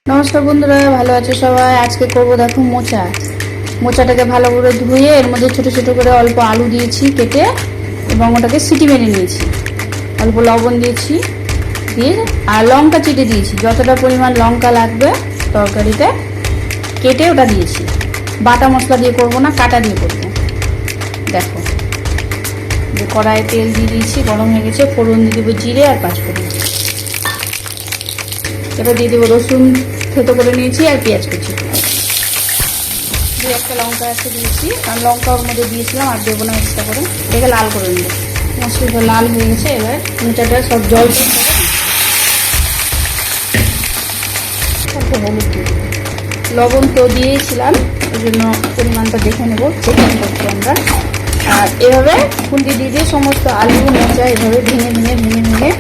নমস্কার বন্ধুরা, ভালো আছো সবাই। আজকে করবো দেখো মোচাটাকে ভালো করে ধুয়ে এর মধ্যে ছোট ছোট করে অল্প আলু দিয়েছি কেটে, এবং ওটাকে সিটি মেরে নিয়েছি। অল্প লবণ দিয়েছি, দিয়ে আর লঙ্কা চিটে দিয়েছি, যতটা পরিমাণ লঙ্কা লাগবে তরকারিতে কেটে ওটা দিয়েছি। বাটা মশলা দিয়ে করবো না, কাটা দিয়ে করবো। দেখো যে কড়াইয়ে তেল দিয়ে দিয়েছি, গরম হয়ে গেছে। ফোড়ন দিয়ে দেবো জিরে আর পাঁচফোড়ন। এবার দিয়ে দেবো রসুন থেতো করে নিয়েছি আর পেঁয়াজ কুচি। দু একটা লঙ্কা একটু দিয়েছি, কারণ লঙ্কা ওর মধ্যে দিয়েছিলাম, আর দেবো না এক্সট্রা করে। এটাকে লাল করে নেবো। মশলাটা লাল হয়ে গেছে। এবার মোচাটা সব জল অল্প হলুদ দিয়ে দেবো। লবণ তো দিয়েছিলাম, ওই জন্য পরিমাণটা দেখে নেবো, চেকিং করবো আমরা। আর এভাবে খুন্তি দিয়ে দিয়ে সমস্ত আলু মোচা এভাবে ভেঙে ভেঙে ভেঙে ভেঙে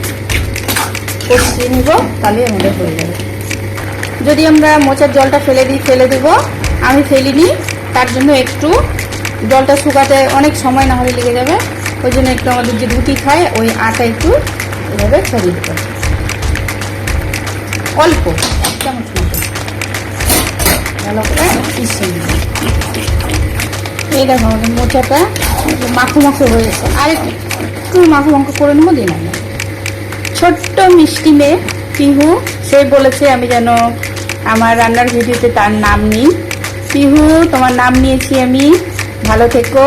কষিয়ে নেব, তাহলে আমাদের হয়ে যাবে। যদি আমরা মোচার জলটা ফেলে দেবো, আমি ফেলিনি, তার জন্য একটু জলটা শুকাতে অনেক সময় না হলে লেগে যাবে। ওই জন্য একটু আমাদের যে রুটি খায় ওই আটা একটু এভাবে ছড়িয়ে দেবো, অল্প 1 চামচ মতো, ভালো করে মিশিয়ে নেব। এই দেখো আমাদের মোচাটা মাখো মাখো হয়ে গেছে, আর একটু মাখো মাখো করে নেবো। দিন আমরা ছোট্ট মিষ্টি মেয়ে পিহু, সে বলেছে আমি যেন আমার রান্নার ভিডিওতে তার নাম নিই। পিহু, তোমার নাম নিয়েছি আমি, ভালো থেকো।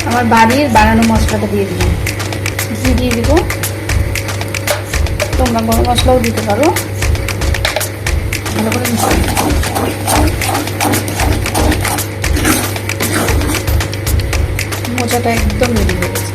আমার বাড়ির বানানো মশলাটা দিয়ে দিলাম, ঘি দিয়ে দিব। তোমরা গরম মশলাও দিতে পারো। ভালো করে মোচাটা একদম রেডি হয়ে গেছে।